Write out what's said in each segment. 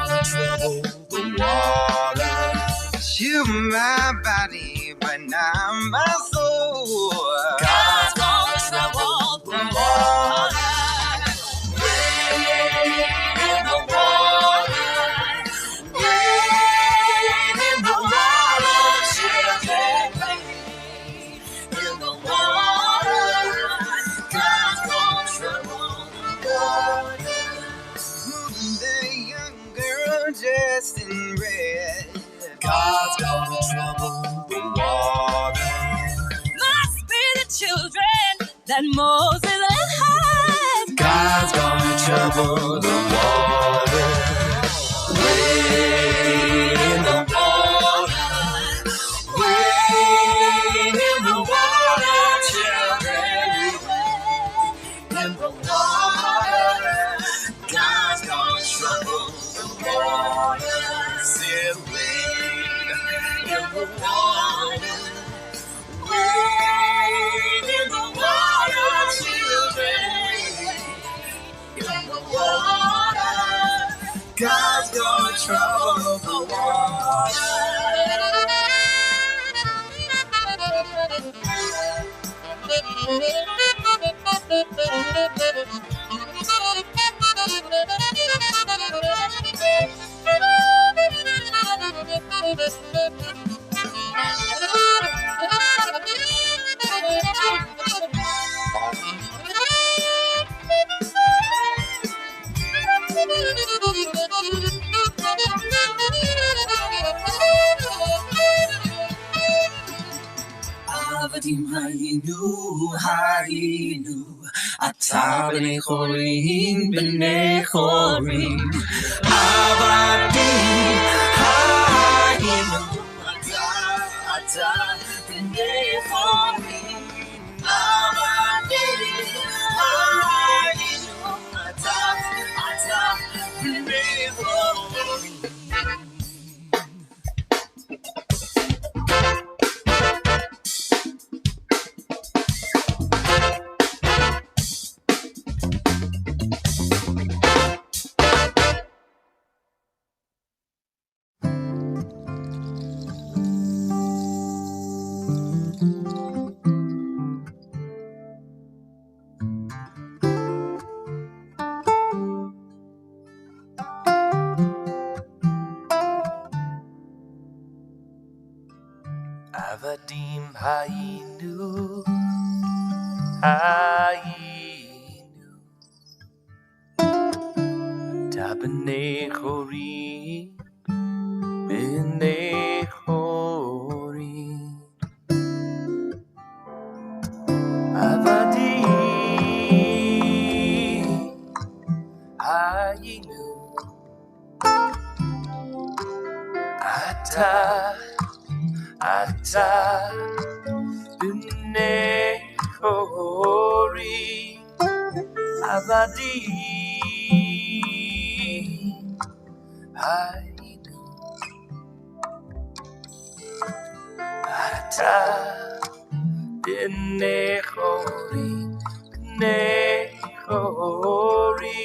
gonna trouble the water. You my body, but not my soul. God's gonna trouble the water. Wade in the water. Wade in the water. Children, wade in the water. God's gonna trouble the water. The young girl dressed in red. God's gonna trouble the water. Must be the children that Moses had. God's gonna trouble the water. Wade in the water. Wade in the water. Children, wade in the water. God's gonna trouble the water. Said wade in the water. Wade in the water, children. In the water. God's gonna trouble the water. Avadim hayinu, ata b'nei chorim, b'nei chorim. Avadim hayinu, ata b'nei chorim. Avadim hayinu, ata b'nei chorim. Avadim hayinu, ta b'nei chorim, b'nei chorim. Avadim hayinu, ata b'nei chorim. Avadim hayinu, ata b'nei chorim, b'nei chorim.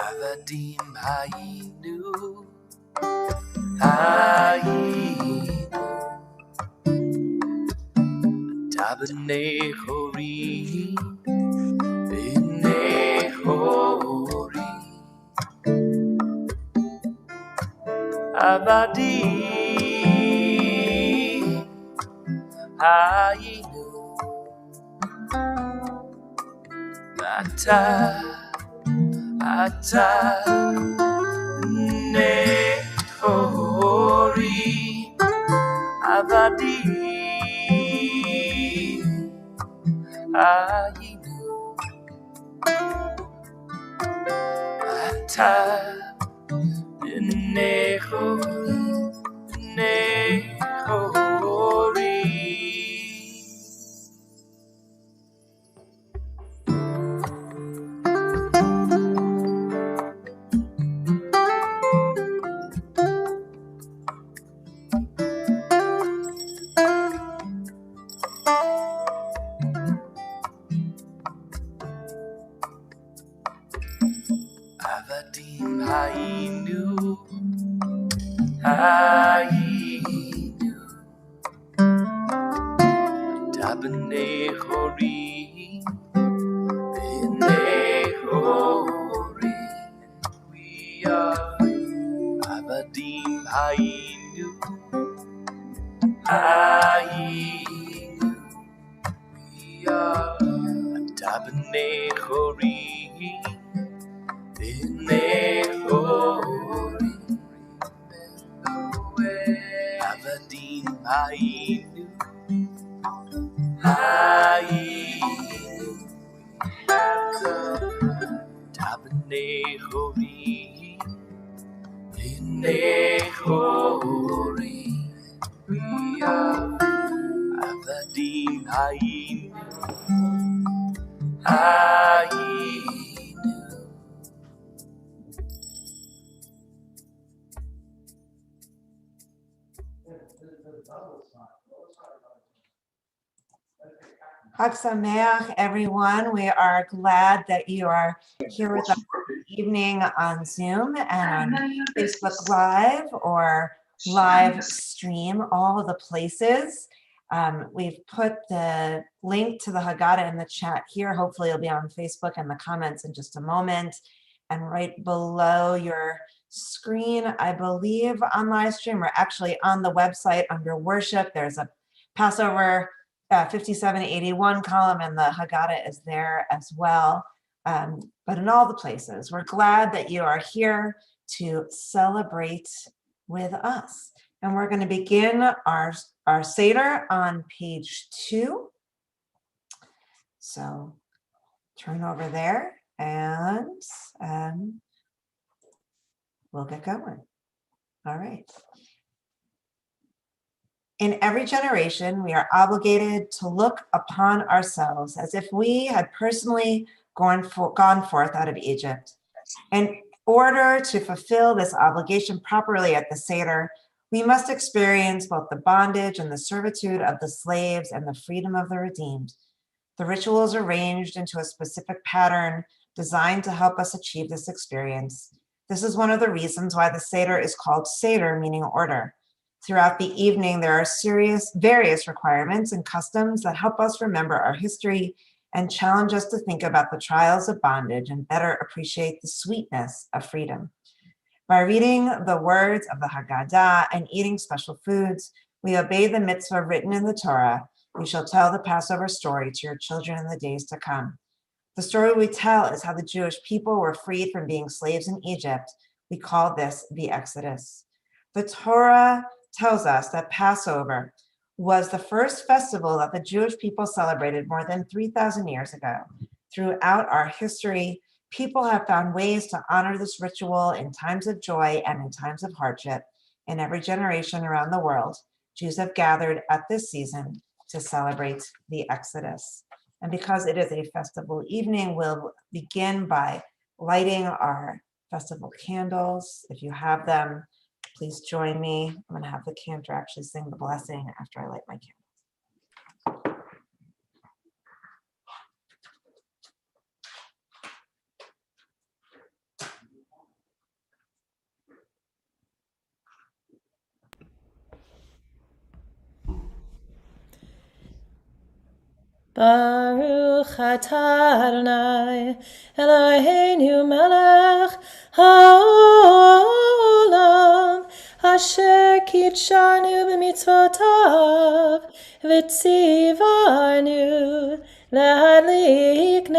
Avadim hayinu, ta b'nei chorim, b'nei chorim. Avadim hayinu, ata b'nei chorim. Avadim hayinu, ata b'nei chorim, b'nei chorim. Avadim Hainu, Hainu, Tabane Hori, Bene Hori, we are Avadim Hainu, Hainu, we are Tabane Hori, Bene Hori. Avadim Hainu, Hainu, Tabane Hori, Bene Hori, we are Avadim Hainu, Hainu. Chag Sameach, everyone. We are glad that you are here with us this evening on Zoom and on Facebook Live or live stream, all of the places. We've put the link to the Haggadah in the chat here. Hopefully it'll be on Facebook in the comments in just a moment. And right below your screen, I believe on live stream, or actually on the website under worship, there's a Passover 5781 column, and the Haggadah is there as well. But in all the places, we're glad that you are here to celebrate with us. And we're going to begin our Seder on page 2. So turn over there and we'll get going. All right. In every generation, we are obligated to look upon ourselves as if we had personally gone forth out of Egypt. In order to fulfill this obligation properly at the Seder, we must experience both the bondage and the servitude of the slaves and the freedom of the redeemed. The ritual is arranged into a specific pattern designed to help us achieve this experience. This is one of the reasons why the Seder is called Seder, meaning order. Throughout the evening, there are various requirements and customs that help us remember our history and challenge us to think about the trials of bondage and better appreciate the sweetness of freedom. By reading the words of the Haggadah and eating special foods, we obey the mitzvah written in the Torah. You shall tell the Passover story to your children in the days to come. The story we tell is how the Jewish people were freed from being slaves in Egypt. We call this the Exodus. The Torah tells us that Passover was the first festival that the Jewish people celebrated more than 3,000 years ago. Throughout our history, people have found ways to honor this ritual in times of joy and in times of hardship. In every generation around the world, Jews have gathered at this season to celebrate the Exodus. And because it is a festival evening, we'll begin by lighting our festival candles. If you have them, please join me. I'm going to have the cantor actually sing the blessing after I light my candle. Baruch atah Adonai Eloheinu melech haolam asher kitshanu b'mitzvotav v'tzivanu להדליק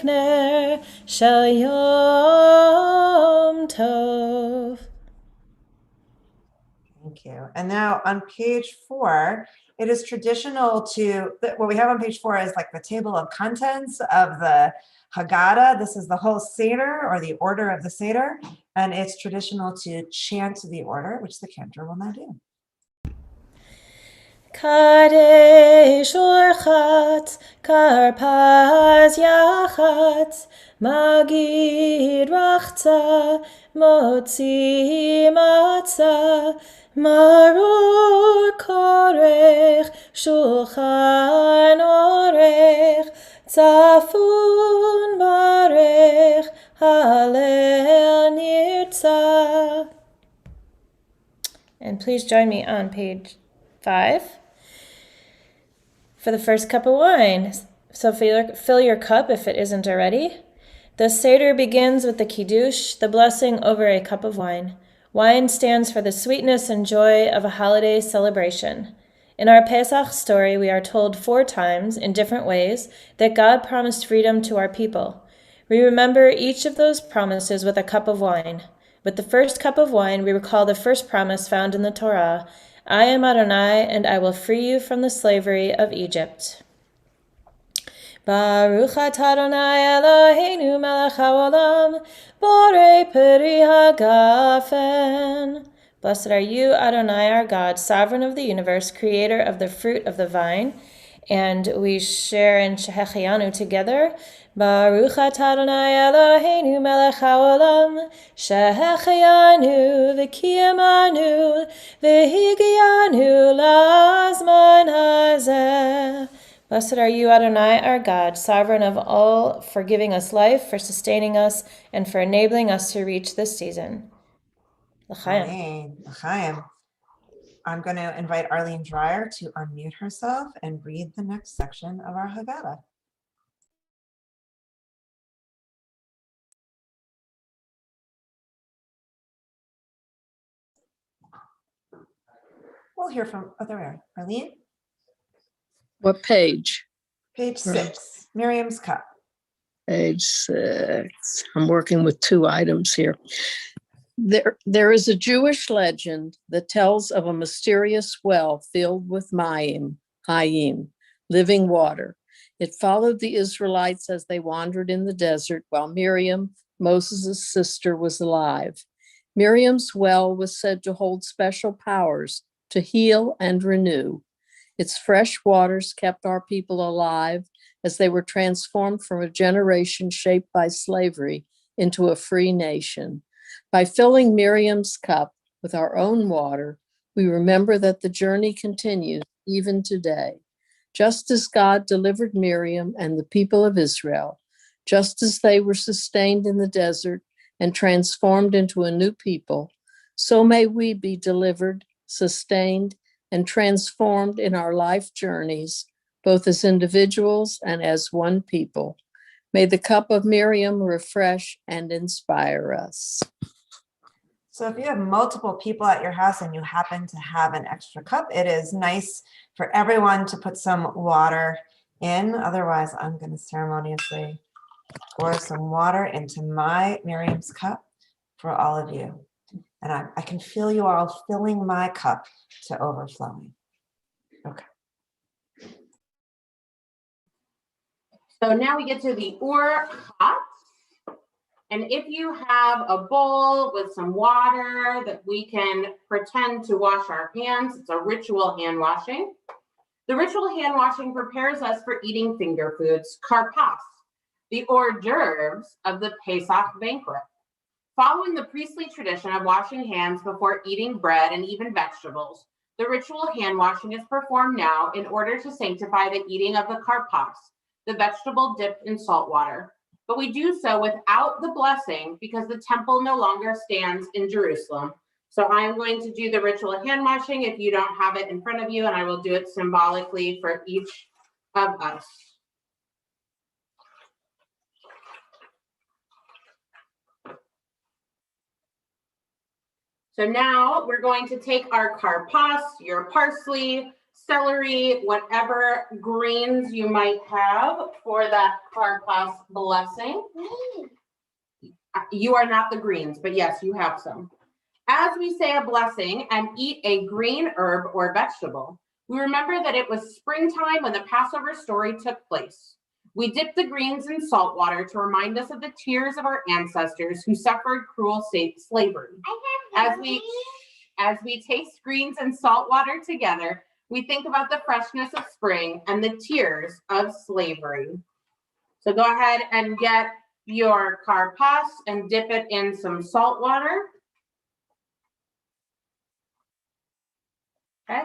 נר של יום טוב. Thank you. And now on page 4, it is traditional to, what we have on page 4 is like the table of contents of the Haggadah. This is the whole Seder, or the order of the Seder, and it's traditional to chant the order, which the cantor will now do. Kadesh Orchat, Karpaz Yachat, Magid Rachza, Motzi Matzah, Maror Korech, Shulchan Orech, Tzafun Barech, Hallel nirtzah. And please join me on page 5 for the first cup of wine. So fill your cup if it isn't already. The Seder begins with the Kiddush, the blessing over a cup of wine. Wine stands for the sweetness and joy of a holiday celebration. In our Pesach story, we are told 4 times, in different ways, that God promised freedom to our people. We remember each of those promises with a cup of wine. With the first cup of wine, we recall the first promise found in the Torah, I am Adonai, and I will free you from the slavery of Egypt. Baruch atah Adonai Eloheinu melech haolam, borei peri hagafen. Blessed are you, Adonai, our God, sovereign of the universe, creator of the fruit of the vine. And we share in Shehechianu together. Baruch atah Adonai Eloheinu melech haolam, Shehechianu v'kiyamanu v'higianu lazman hazeh. Blessed are you, Adonai, our God, sovereign of all, for giving us life, for sustaining us, and for enabling us to reach this season. L'chaim. Amen. L'chaim. I'm going to invite Arlene Dreyer to unmute herself and read the next section of our Haggadah. We'll hear from, oh, there we are. Arlene? What page? Page 6, Miriam's cup. Page 6. I'm working with 2 items here. There is a Jewish legend that tells of a mysterious well filled with Hayim, living water. It followed the Israelites as they wandered in the desert while Miriam, Moses' sister, was alive. Miriam's well was said to hold special powers to heal and renew. Its fresh waters kept our people alive as they were transformed from a generation shaped by slavery into a free nation. By filling Miriam's cup with our own water, we remember that the journey continues even today. Just as God delivered Miriam and the people of Israel, just as they were sustained in the desert and transformed into a new people, so may we be delivered, sustained, and transformed in our life journeys, both as individuals and as one people. May the cup of Miriam refresh and inspire us. So if you have multiple people at your house and you happen to have an extra cup, it is nice for everyone to put some water in. Otherwise, I'm going to ceremoniously pour some water into my Miriam's cup for all of you. And I can feel you all filling my cup to overflowing. Okay. So now we get to the Ur Hot. And if you have a bowl with some water that we can pretend to wash our hands, it's a ritual hand washing. The ritual hand washing prepares us for eating finger foods, karpas, the hors d'oeuvres of the Pesach banquet. Following the priestly tradition of washing hands before eating bread and even vegetables, the ritual hand washing is performed now in order to sanctify the eating of the karpas, the vegetable dipped in salt water. But we do so without the blessing because the temple no longer stands in Jerusalem. So I am going to do the ritual hand washing if you don't have it in front of you, and I will do it symbolically for each of us. So now we're going to take our karpas, your parsley, celery, whatever greens you might have for that karpas blessing. You are not the greens, but yes, you have some. As we say a blessing and eat a green herb or vegetable, we remember that it was springtime when the Passover story took place. We dip the greens in salt water to remind us of the tears of our ancestors who suffered cruel slavery. As we taste greens and salt water together, we think about the freshness of spring and the tears of slavery. So go ahead and get your karpas and dip it in some salt water. Okay.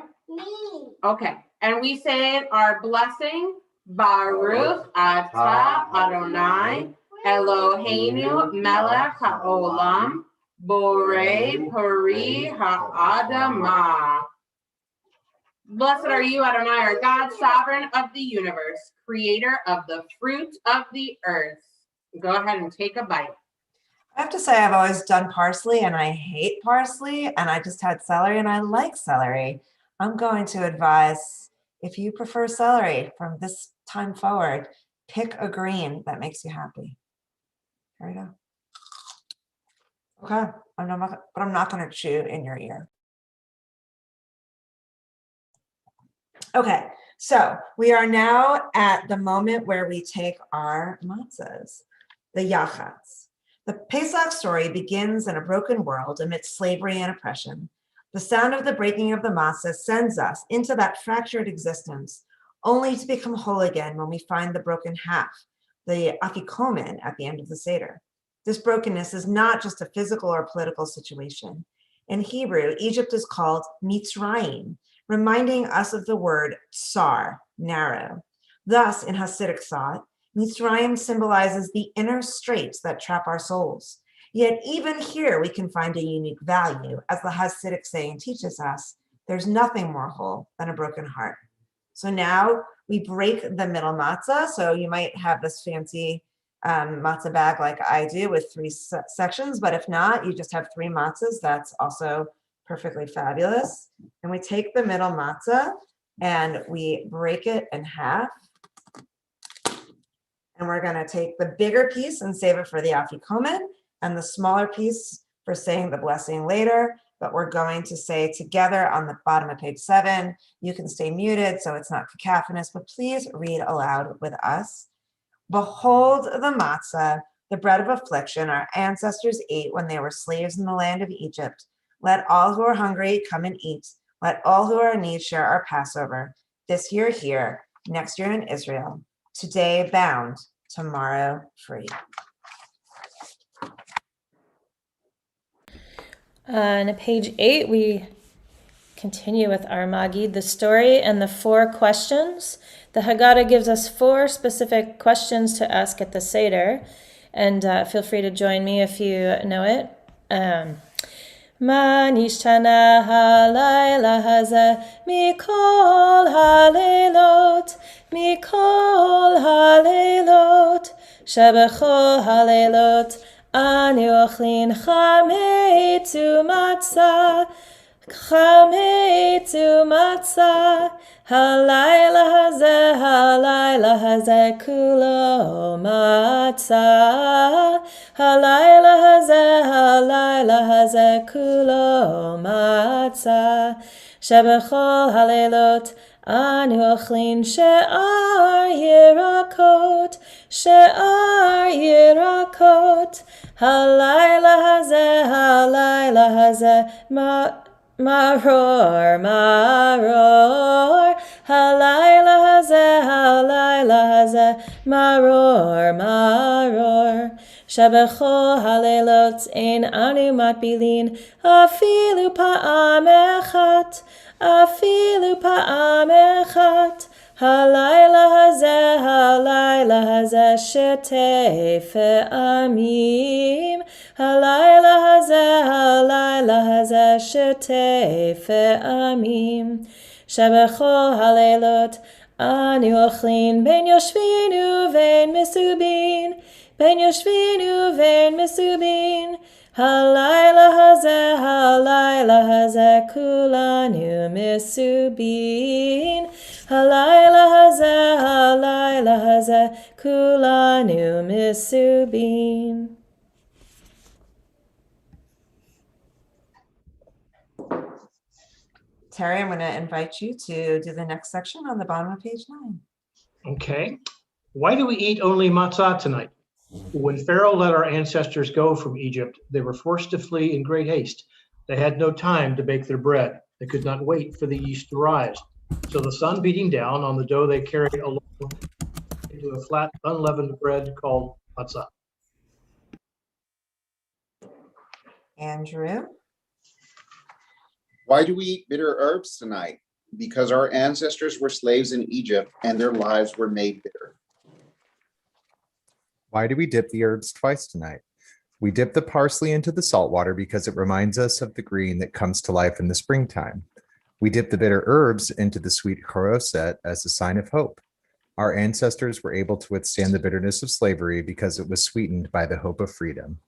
Okay. And we say our blessing, Baruch atah Adonai Eloheinu melech haolam, borei peri ha'adamah. Blessed are you, Adonai, our God, sovereign of the universe, creator of the fruit of the earth. Go ahead and take a bite. I have to say I've always done parsley and I hate parsley, and I just had celery and I like celery. I'm going to advise, if you prefer celery from this time forward, pick a green that makes you happy. Here we go. Okay, I'm not going to chew in your ear. Okay, so we are now at the moment where we take our matzahs, the yachats. The Pesach story begins in a broken world amidst slavery and oppression. The sound of the breaking of the matzah sends us into that fractured existence, only to become whole again when we find the broken half, the afikomen, at the end of the Seder. This brokenness is not just a physical or political situation. In Hebrew, Egypt is called Mitzrayim, reminding us of the word tsar, narrow. Thus, in Hasidic thought, Mitzrayim symbolizes the inner straits that trap our souls. Yet even here we can find a unique value. As the Hasidic saying teaches us, there's nothing more whole than a broken heart. So now we break the middle matzah. So you might have this fancy matzah bag like I do with 3 sections, but if not, you just have 3 matzahs. That's also perfectly fabulous. And we take the middle matzah and we break it in half. And we're going to take the bigger piece and save it for the afikomen, and the smaller piece for saying the blessing later. But we're going to say together on the bottom of page 7. You can stay muted so it's not cacophonous, but please read aloud with us. Behold the matzah, the bread of affliction our ancestors ate when they were slaves in the land of Egypt. Let all who are hungry come and eat. Let all who are in need share our Passover. This year here, next year in Israel. Today bound, tomorrow free. On page 8, we continue with our Magid, the story and the 4 questions. The Haggadah gives us 4 specific questions to ask at the Seder, and feel free to join me if you know it. Ma nishtana halayla hazeh mikol halelot, mikol halelot, shebechol halelot ani ochlin chametzu matzah, chametzu matzah, halayla hazeh kulo matzah, halayla hazeh kulo matzah, shebechol halelot anu ochlin she'ar yirakot, she'ar yirakot, halayla hazeh maror, maror, halayla hazeh maror, maror, shebechol halelot ein anu matbilin afilu pa'am echat, afilu pa'am echat, halayla hazeh shetei fe'amim, halayla hazeh shetei fe'amim, shebechol halelot anu ochlin ben yoshvin uvein mesubin, ben yoshvin uvein mesubin, halayla hazeh kulanu mesubin, halayla hazeh kulanu mesubin. Terry, I'm going to invite you to do the next section on the bottom of page 9. Okay. Why do we eat only matzah tonight? When Pharaoh let our ancestors go from Egypt, they were forced to flee in great haste. They had no time to bake their bread. They could not wait for the yeast to rise. So the sun beating down on the dough they carried along into a flat, unleavened bread called matzah. Andrew? Why do we eat bitter herbs tonight? Because our ancestors were slaves in Egypt and their lives were made bitter. Why do we dip the herbs twice tonight? We dip the parsley into the salt water because it reminds us of the green that comes to life in the springtime. We dip the bitter herbs into the sweet charoset as a sign of hope. Our ancestors were able to withstand the bitterness of slavery because it was sweetened by the hope of freedom.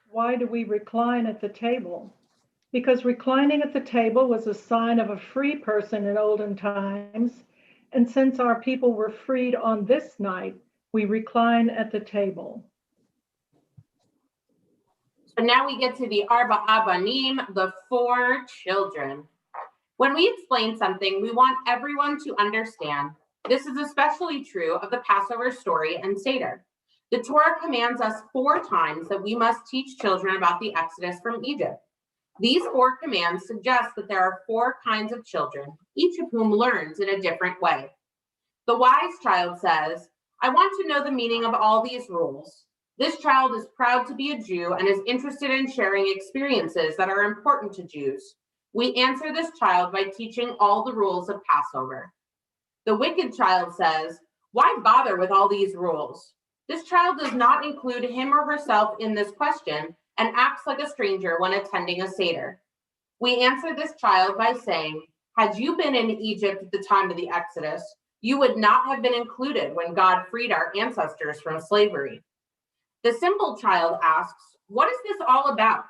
Why do we recline at the table? Because reclining at the table was a sign of a free person in olden times, and since our people were freed on this night, we recline at the table. So now we get to the Arba Abanim, the 4 children. When we explain something, we want everyone to understand. This is especially true of the Passover story and Seder. The Torah commands us 4 times that we must teach children about the Exodus from Egypt. These 4 commands suggest that there are 4 kinds of children, each of whom learns in a different way. The wise child says, I want to know the meaning of all these rules. This child is proud to be a Jew and is interested in sharing experiences that are important to Jews. We answer this child by teaching all the rules of Passover. The wicked child says, why bother with all these rules? This child does not include him or herself in this question and acts like a stranger when attending a Seder. We answer this child by saying, had you been in Egypt at the time of the Exodus, you would not have been included when God freed our ancestors from slavery. The simple child asks, what is this all about?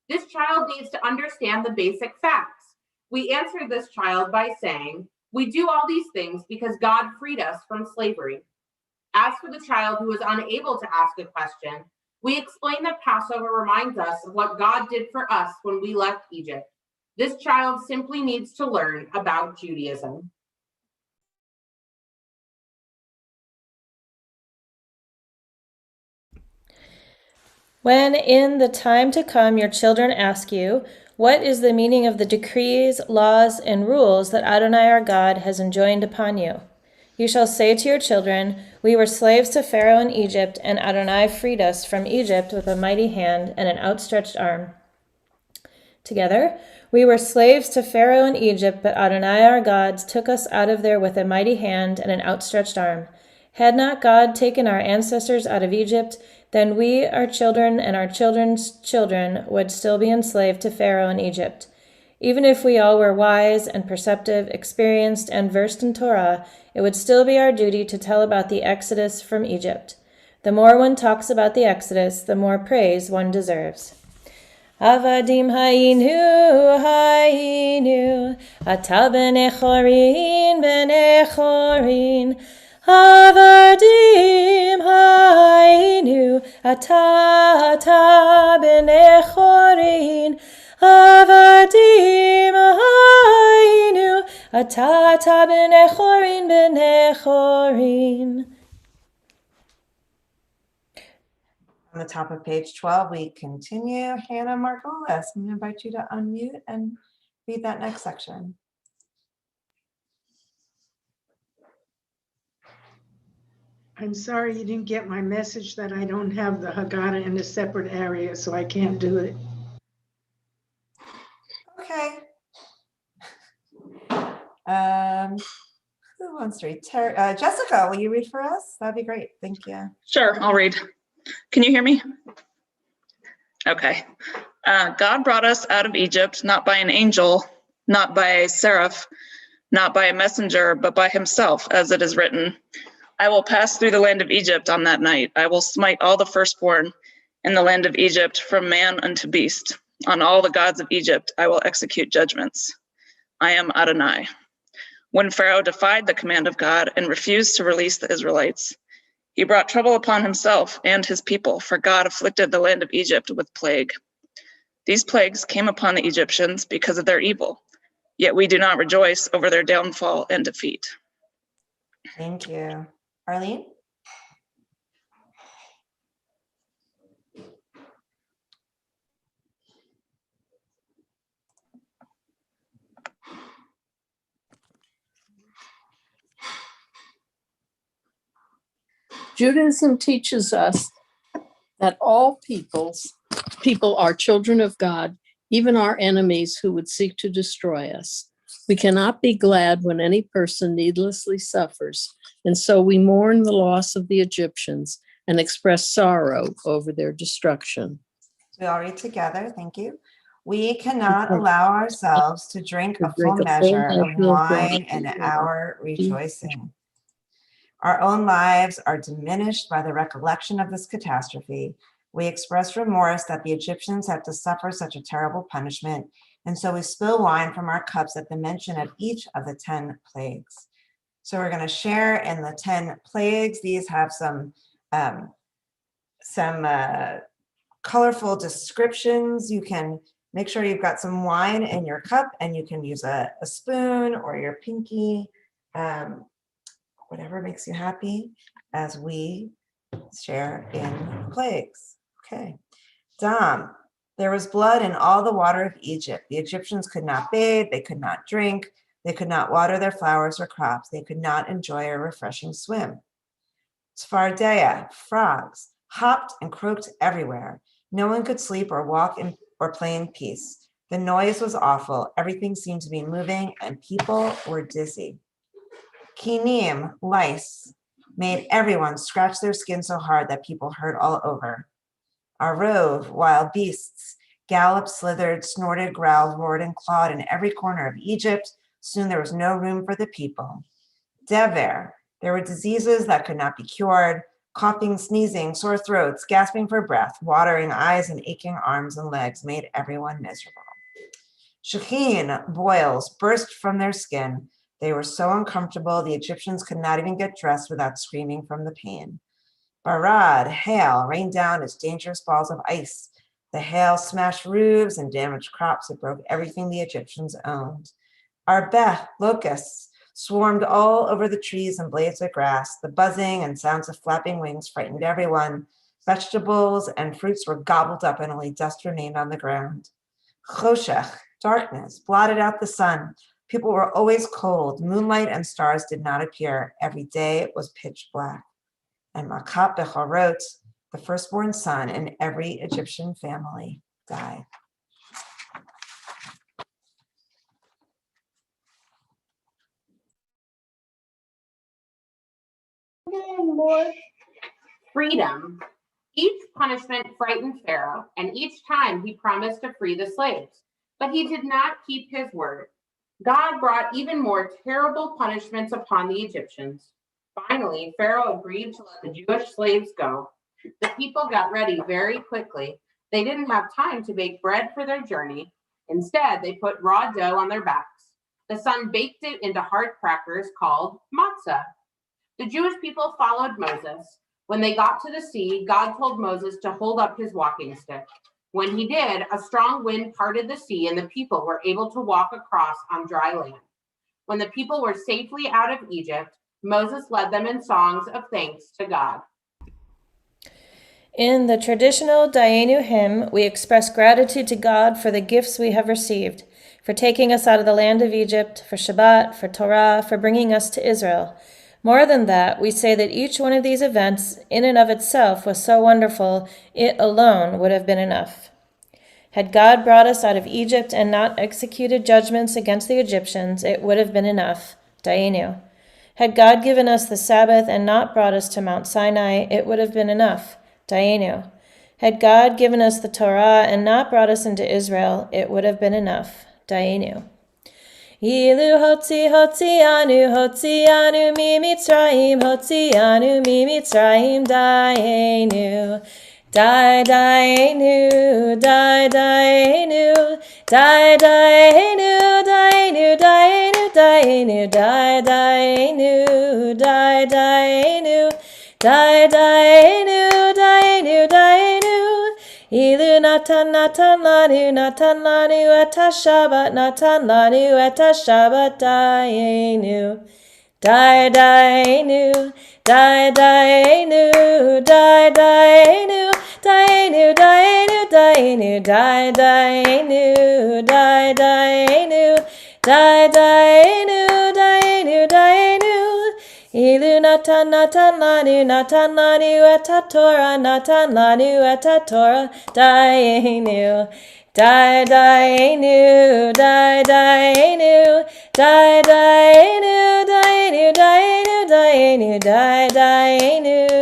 This child needs to understand the basic facts. We answer this child by saying, we do all these things because God freed us from slavery. As for the child who is unable to ask a question, we explain that Passover reminds us of what God did for us when we left Egypt. This child simply needs to learn about Judaism. When in the time to come your children ask you, what is the meaning of the decrees, laws, and rules that Adonai our God has enjoined upon you? You shall say to your children, we were slaves to Pharaoh in Egypt, and Adonai freed us from Egypt with a mighty hand and an outstretched arm. Together, we were slaves to Pharaoh in Egypt, but Adonai our God took us out of there with a mighty hand and an outstretched arm. Had not God taken our ancestors out of Egypt, then we, our children, and our children's children would still be enslaved to Pharaoh in Egypt. Even if we all were wise and perceptive, experienced, and versed in Torah, it would still be our duty to tell about the Exodus from Egypt. The more one talks about the Exodus, the more praise one deserves. Avadim hayinu, ata b'nei chorin, Avadim hayinu, ata b'nei chorin, Avadim hayinu, ata b'nei chorin. On the top of page 12, we continue. Hannah Margolis, I'm going to invite you to unmute and read that next section. I'm sorry you didn't get my message that I don't have the Haggadah in a separate area, so I can't do it. Okay. Who wants to read? Jessica, will you read for us? That'd be great. Thank you. Sure, I'll read. Can you hear me? Okay. God brought us out of Egypt, not by an angel, not by a seraph, not by a messenger, but by himself, as it is written. I will pass through the land of Egypt on that night. I will smite all the firstborn in the land of Egypt, from man unto beast. On all the gods of Egypt I will execute judgments. I am Adonai. When Pharaoh defied the command of God and refused to release the Israelites, he brought trouble upon himself and his people, for God afflicted the land of Egypt with plague. These plagues came upon the Egyptians because of their evil, yet we do not rejoice over their downfall and defeat. Thank you. Arlene? Judaism teaches us that all people are children of God, even our enemies who would seek to destroy us. We cannot be glad when any person needlessly suffers, and so we mourn the loss of the Egyptians and express sorrow over their destruction. We all read together. Thank you. We cannot allow ourselves to drink a full measure of wine in our rejoicing. Our own lives are diminished by the recollection of this catastrophe. We express remorse that the Egyptians had to suffer such a terrible punishment, and so we spill wine from our cups at the mention of each of the 10 plagues. So we're going to share in the 10 plagues. These have some colorful descriptions. You can make sure you've got some wine in your cup, and you can use a spoon or your pinky, whatever makes you happy, as we share in plagues. Okay. Dam. There was blood in all the water of Egypt. The Egyptians could not bathe, they could not drink, they could not water their flowers or crops, they could not enjoy a refreshing swim. Tzfardea, frogs, hopped and croaked everywhere. No one could sleep or walk or play in peace. The noise was awful. Everything seemed to be moving, and people were dizzy. Kinim, lice, made everyone scratch their skin so hard that people hurt all over. Arov, wild beasts, galloped, slithered, snorted, growled, roared, and clawed in every corner of Egypt. Soon there was no room for the people. Dever, there were diseases that could not be cured, coughing, sneezing, sore throats, gasping for breath, watering eyes, and aching arms and legs made everyone miserable. Shechin, boils, burst from their skin. They were so uncomfortable, the Egyptians could not even get dressed without screaming from the pain. Barad, hail, rained down as dangerous balls of ice. The hail smashed roofs and damaged crops. It broke everything the Egyptians owned. Arbeh, locusts, swarmed all over the trees and blades of grass. The buzzing and sounds of flapping wings frightened everyone. Vegetables and fruits were gobbled up, and only dust remained on the ground. Choshech, darkness, blotted out the sun. People were always cold. Moonlight and stars did not appear. Every day was pitch black. And Makat Becharot, the firstborn son in every Egyptian family, died. Freedom. Each punishment frightened Pharaoh, and each time he promised to free the slaves. But he did not keep his word. God brought even more terrible punishments upon the Egyptians. Finally, Pharaoh agreed to let the Jewish slaves go. The people got ready very quickly. They didn't have time to bake bread for their journey. Instead, they put raw dough on their backs. The sun baked it into hard crackers called matzah. The Jewish people followed Moses. When they got to the sea, God told Moses to hold up his walking stick. When he did, a strong wind parted the sea, and the people were able to walk across on dry land. When the people were safely out of Egypt, Moses led them in songs of thanks to God. In the traditional Dayenu hymn, we express gratitude to God for the gifts we have received, for taking us out of the land of Egypt, for Shabbat, for Torah, for bringing us to Israel. More than that, we say that each one of these events, in and of itself, was so wonderful, it alone would have been enough. Had God brought us out of Egypt and not executed judgments against the Egyptians, it would have been enough. Dayenu. Had God given us the Sabbath and not brought us to Mount Sinai, it would have been enough. Dayenu. Had God given us the Torah and not brought us into Israel, it would have been enough. Dayenu. Ilu hotzianu mi Mitzrayim, hotzianu mi Mitzrayim, Dayenu. Dayenu, Dayenu, Dayenu, Dayenu, Dayenu, Dayenu, Dayenu, Dayenu, Dayenu, Dayenu, Dayenu. Ilu natan lanu et Shabbat, natan lanu et Shabbat, Dayenu. Dayenu, Dayenu, Dayenu, Dayenu, Dayenu, Dayenu, Dayenu, Dayenu, Dayenu, Dayenu, Dayenu. Ilu natan lanu et Torah, natan lanu et Torah, Dayenu. Dainu, Dainu, Dainu, Dainu, Dainu, Dainu, Dainu,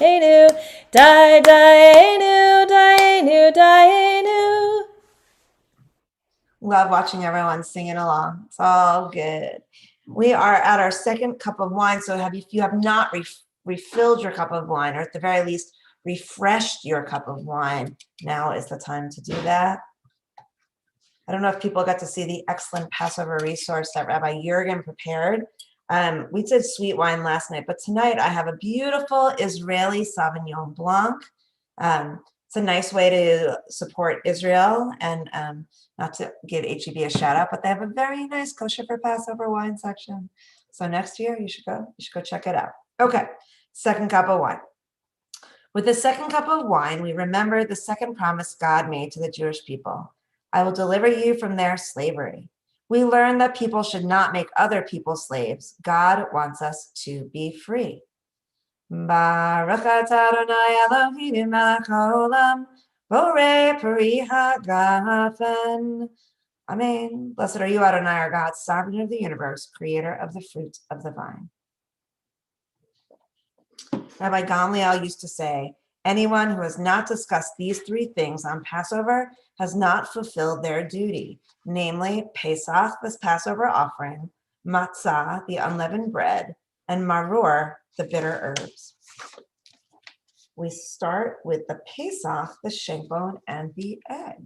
Dainu, Dainu, Dainu, Dainu. Love watching everyone singing along. It's all good. We are at our second cup of wine. So if you have not refilled your cup of wine, or at the very least refreshed your cup of wine, now is the time to do that. I don't know if people got to see the excellent Passover resource that Rabbi Jurgen prepared. We did sweet wine last night, but tonight I have a beautiful Israeli Sauvignon Blanc. It's a nice way to support Israel, and not to give HEB a shout out, but they have a very nice kosher for Passover wine section. So next year you should go check it out. Okay, second cup of wine. With the second cup of wine, we remember the second promise God made to the Jewish people. I will deliver you from their slavery. We learn that people should not make other people slaves. God wants us to be free. Baruch atah Adonai Eloheinu melech haolam, borei peri hagafen. Amen. Blessed are you, Adonai, our God, sovereign of the universe, creator of the fruit of the vine. Rabbi Gamliel used to say, anyone who has not discussed these three things on Passover has not fulfilled their duty, namely Pesach, the Passover offering, matzah, the unleavened bread, and maror, the bitter herbs. We start with the Pesach, the shank bone, and the egg.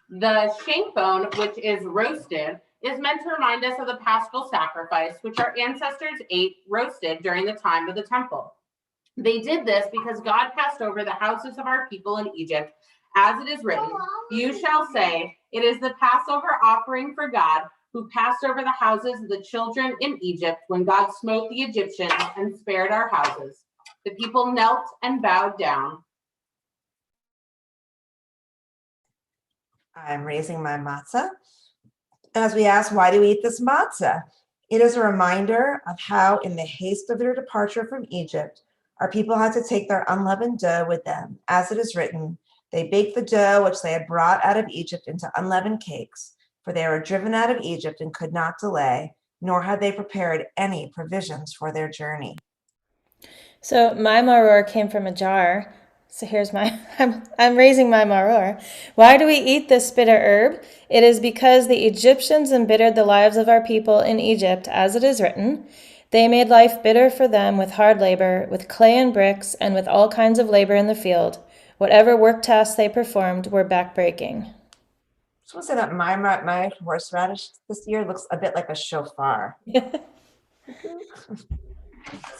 The shank bone, which is roasted, is meant to remind us of the paschal sacrifice, which our ancestors ate roasted during the time of the temple. They did this because God passed over the houses of our people in Egypt. As it is written, you shall say, it is the Passover offering for God, who passed over the houses of the children in Egypt when God smote the Egyptians and spared our houses. The people knelt and bowed down. I'm raising my matzah. As we ask, why do we eat this matzah? It is a reminder of how, in the haste of their departure from Egypt, our people had to take their unleavened dough with them. As it is written, they baked the dough which they had brought out of Egypt into unleavened cakes, for they were driven out of Egypt and could not delay, nor had they prepared any provisions for their journey. So my maror came from a jar. So here's my, I'm raising my maror. Why do we eat this bitter herb? It is because the Egyptians embittered the lives of our people in Egypt, as it is written. They made life bitter for them with hard labor, with clay and bricks, and with all kinds of labor in the field. Whatever work tasks they performed were backbreaking. I just want to say that my horseradish this year looks a bit like a shofar. It's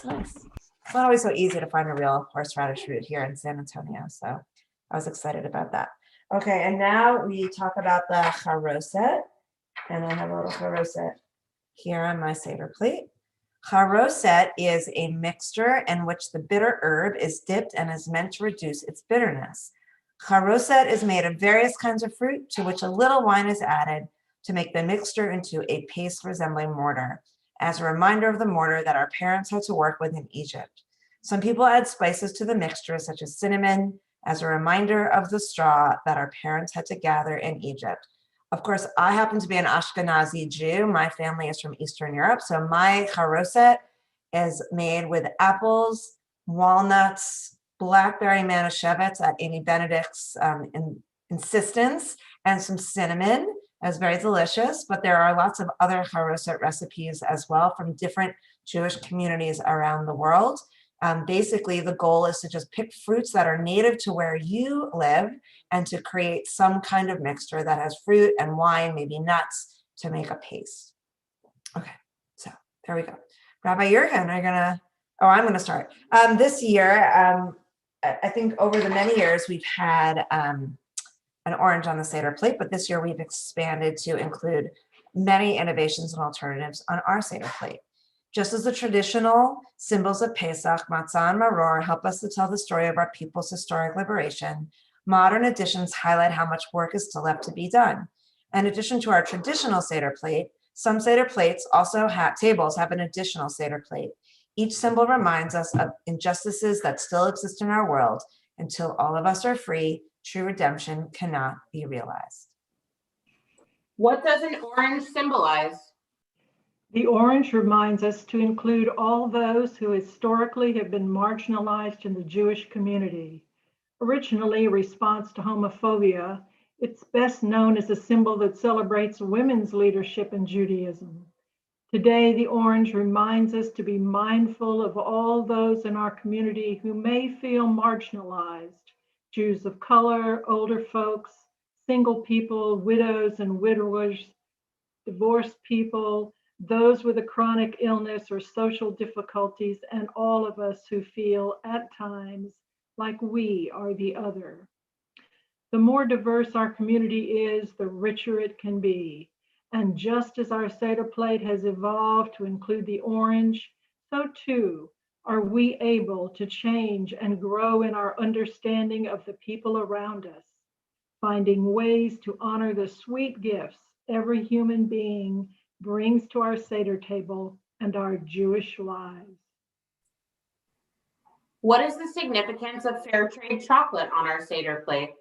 nice. It's not always so easy to find a real horseradish root here in San Antonio, so I was excited about that. Okay, and now we talk about the charoset, and I have a little charoset here on my Seder plate. Charoset is a mixture in which the bitter herb is dipped and is meant to reduce its bitterness. Charoset is made of various kinds of fruit to which a little wine is added to make the mixture into a paste resembling mortar, as a reminder of the mortar that our parents had to work with in Egypt. Some people add spices to the mixture, such as cinnamon, as a reminder of the straw that our parents had to gather in Egypt. Of course, I happen to be an Ashkenazi Jew. My family is from Eastern Europe, so my charoset is made with apples, walnuts, blackberry manischewitz at Amy Benedict's insistence, and some cinnamon. It's very delicious, but there are lots of other charoset recipes as well from different Jewish communities around the world. Basically, the goal is to just pick fruits that are native to where you live and to create some kind of mixture that has fruit and wine, maybe nuts, to make a paste. Okay, so there we go. Rabbi Jurgen, I'm gonna start. This year, I think over the many years, we've had an orange on the Seder plate, but this year we've expanded to include many innovations and alternatives on our Seder plate. Just as the traditional symbols of Pesach, matzah, and maror help us to tell the story of our people's historic liberation, modern additions highlight how much work is still left to be done. In addition to our traditional Seder plate, some Seder plates also tables have an additional Seder plate. Each symbol reminds us of injustices that still exist in our world. Until all of us are free, true redemption cannot be realized. What does an orange symbolize? The orange reminds us to include all those who historically have been marginalized in the Jewish community. Originally a response to homophobia, it's best known as a symbol that celebrates women's leadership in Judaism. Today, the orange reminds us to be mindful of all those in our community who may feel marginalized: Jews of color, older folks, single people, widows and widowers, divorced people, those with a chronic illness or social difficulties, and all of us who feel at times like we are the other. The more diverse our community is, the richer it can be. And just as our Seder plate has evolved to include the orange, so too are we able to change and grow in our understanding of the people around us, finding ways to honor the sweet gifts every human being brings to our Seder table and our Jewish lives. What is the significance of fair trade chocolate on our Seder plate?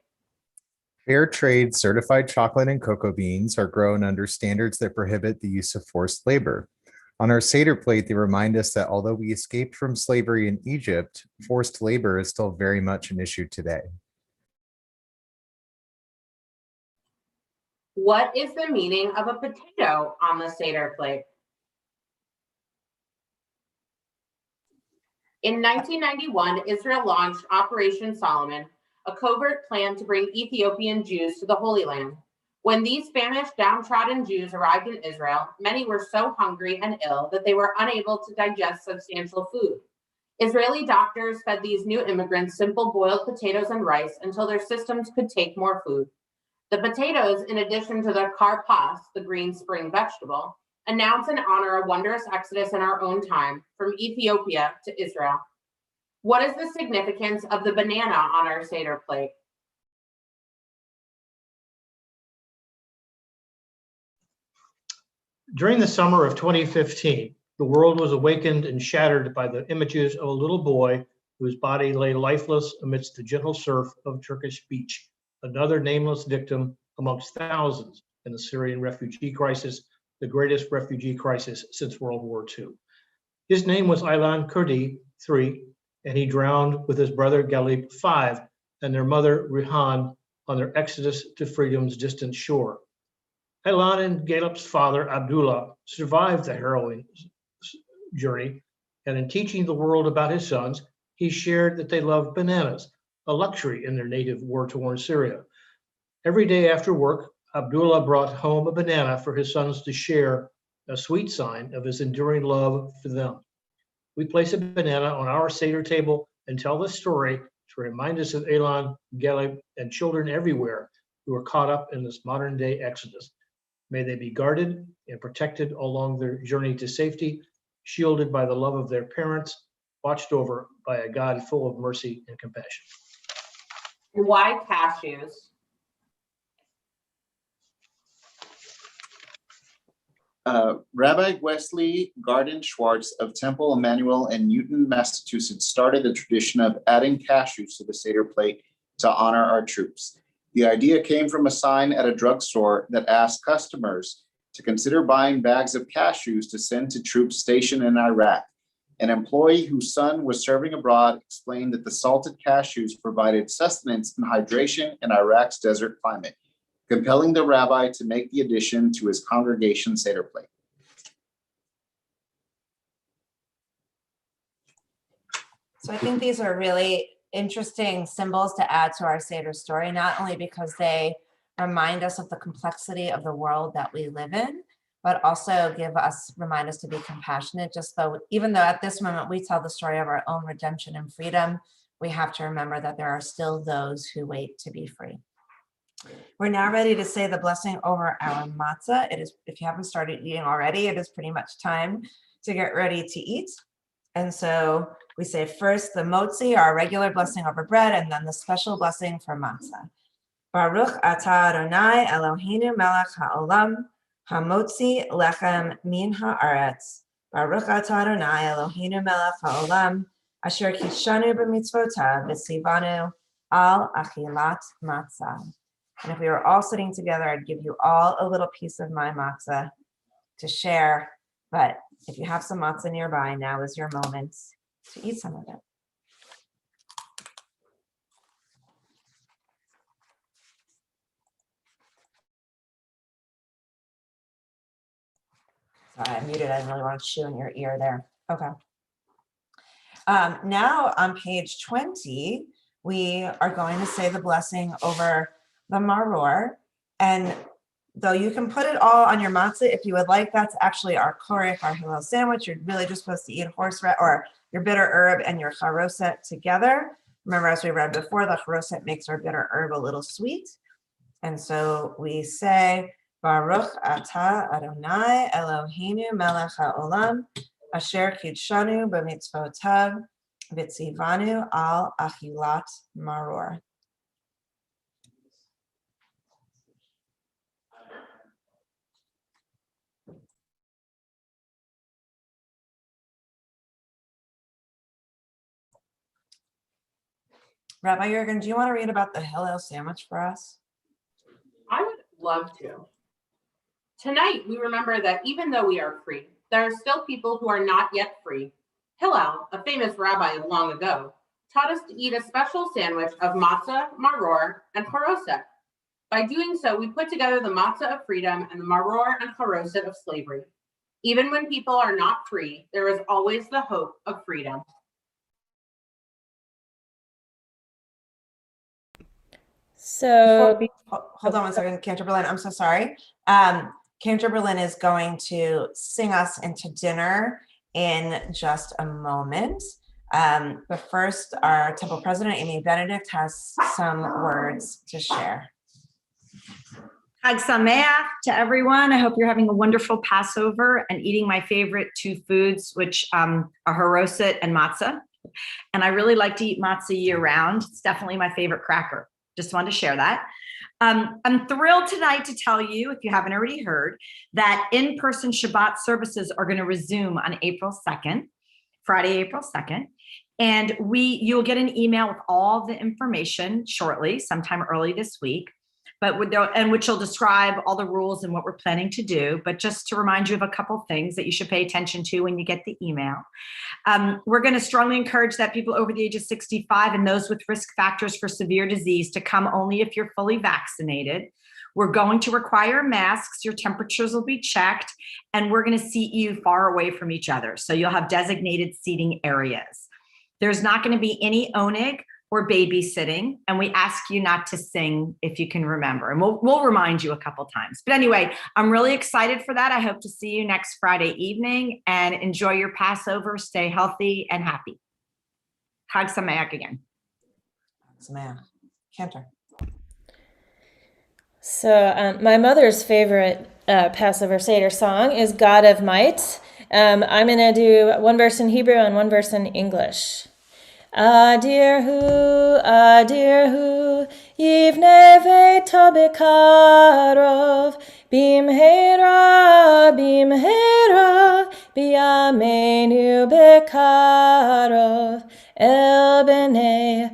Fair trade certified chocolate and cocoa beans are grown under standards that prohibit the use of forced labor. On our Seder plate, they remind us that although we escaped from slavery in Egypt, forced labor is still very much an issue today. What is the meaning of a potato on the Seder plate? In 1991, Israel launched Operation Solomon, a covert plan to bring Ethiopian Jews to the Holy Land. When these famished, downtrodden Jews arrived in Israel, many were so hungry and ill that they were unable to digest substantial food. Israeli doctors fed these new immigrants simple boiled potatoes and rice until their systems could take more food. The potatoes, in addition to their karpas, the green spring vegetable, announce and honor a wondrous exodus in our own time from Ethiopia to Israel. What is the significance of the banana on our Seder plate? During the summer of 2015, the world was awakened and shattered by the images of a little boy whose body lay lifeless amidst the gentle surf of Turkish beach, another nameless victim amongst thousands in the Syrian refugee crisis, the greatest refugee crisis since World War II. His name was Aylan Kurdi, 3, and he drowned with his brother Galip, 5, and their mother Rihan on their exodus to freedom's distant shore. Aylan and Galip's father, Abdullah, survived the harrowing journey, and in teaching the world about his sons, he shared that they loved bananas, a luxury in their native war-torn Syria. Every day after work, Abdullah brought home a banana for his sons to share, a sweet sign of his enduring love for them. We place a banana on our Seder table and tell this story to remind us of Aylan, Galip, and children everywhere who are caught up in this modern-day exodus. May they be guarded and protected along their journey to safety, shielded by the love of their parents, watched over by a God full of mercy and compassion. Why cashews? Rabbi Wesley Garden Schwartz of Temple Emmanuel in Newton, Massachusetts, started the tradition of adding cashews to the Seder plate to honor our troops. The idea came from a sign at a drugstore that asked customers to consider buying bags of cashews to send to troops stationed in Iraq. An employee whose son was serving abroad explained that the salted cashews provided sustenance and hydration in Iraq's desert climate, compelling the rabbi to make the addition to his congregation Seder plate. So I think these are really interesting symbols to add to our Seder story, not only because they remind us of the complexity of the world that we live in, but also remind us to be compassionate. Even though at this moment we tell the story of our own redemption and freedom, we have to remember that there are still those who wait to be free. We're now ready to say the blessing over our matzah. If you haven't started eating already, it is pretty much time to get ready to eat. And so we say first the motzi, our regular blessing over bread, and then the special blessing for matzah. Baruch atah Adonai Eloheinu melech haolam, hamotzi lechem min haaretz. Baruch atah Adonai Eloheinu melech haolam, asher kishanu b'mitzvotav v'tzivanu al achilat matzah. And if we were all sitting together, I'd give you all a little piece of my matzah to share. But if you have some matzah nearby, now is your moment to eat some of it. Sorry, I muted. I didn't really want to chew in your ear there. Okay. Now on page 20, we are going to say the blessing over the maror. And though you can put it all on your matzah if you would like, that's actually our korech, our Hillel sandwich. You're really just supposed to eat horseradish or your bitter herb and your charoset together. Remember, as we read before, the charoset makes our bitter herb a little sweet. And so we say, Baruch atah Adonai Eloheinu melech haolam, asher kidshanu b'mitzvotav v'tzivanu al achilat maror. Rabbi Jurgen, do you want to read about the Hillel sandwich for us? I would love to. Tonight, we remember that even though we are free, there are still people who are not yet free. Hillel, a famous rabbi of long ago, taught us to eat a special sandwich of matzah, maror, and charoset. By doing so, we put together the matzah of freedom and the maror and charoset of slavery. Even when people are not free, there is always the hope of freedom. So, Hold on one second, Cantor Berlin. I'm so sorry. Cantor Berlin is going to sing us into dinner in just a moment. But first, our temple president, Amy Benedict, has some words to share. Chag Sameach to everyone. I hope you're having a wonderful Passover and eating my favorite two foods, which are haroset and matzah. And I really like to eat matzah year round. It's definitely my favorite cracker. Just wanted to share that. I'm thrilled tonight to tell you, if you haven't already heard, that in-person Shabbat services are going to resume on April 2nd, Friday, April 2nd. And you'll get an email with all the information shortly, sometime early this week, which will describe all the rules and what we're planning to do. But just to remind you of a couple things that you should pay attention to when you get the email. We're going to strongly encourage that people over the age of 65 and those with risk factors for severe disease to come only if you're fully vaccinated. We're going to require masks. Your temperatures will be checked, and we're going to seat you far away from each other. So you'll have designated seating areas. There's not going to be any oneg or babysitting, and we ask you not to sing if you can remember, and we'll remind you a couple times. But anyway, I'm really excited for that. I hope to see you next Friday evening, and enjoy your Passover. Stay healthy and happy. Chag Sameach again. Sameach. Cantor. So my mother's favorite Passover Seder song is God of Might. I'm going to do one verse in Hebrew and one verse in English. Adirhu, yivne ve'to bekarov, bimhera, biyamenu bekarov, el b'nei,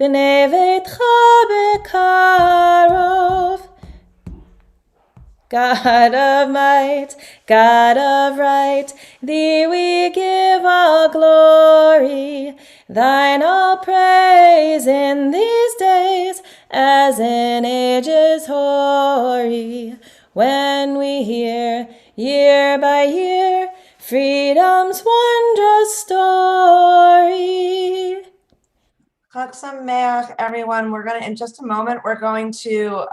b'nei ve'tcha bekarov. God of might, God of right, thee we give all glory, thine all praise in these days, as in ages hoary, when we hear, year by year, freedom's wondrous story. Chag Sameach, everyone. We're going to, in just a moment, we're going to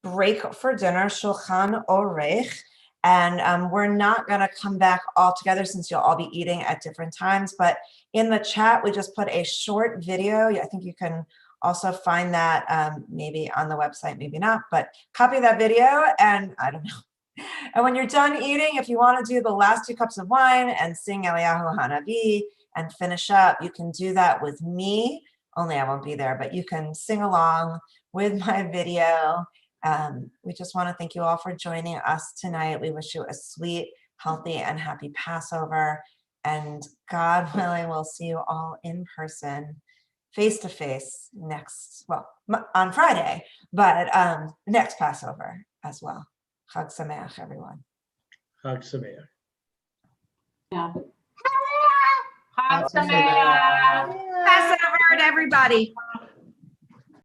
break for dinner, Shulchan Orech, and we're not going to come back all together since you'll all be eating at different times, but in the chat, we just put a short video. I think you can also find that maybe on the website, maybe not, but copy that video, and I don't know. And when you're done eating, if you want to do the last 2 cups of wine and sing Eliyahu Hanavi and finish up, you can do that with me, only I won't be there, but you can sing along with my video. We just want to thank you all for joining us tonight. We wish you a sweet, healthy, and happy Passover. And God willing, we'll see you all in person face to face next, well, on Friday, but next Passover as well. Chag Sameach, everyone. Chag Sameach. Chag Sameach. Passover to everybody.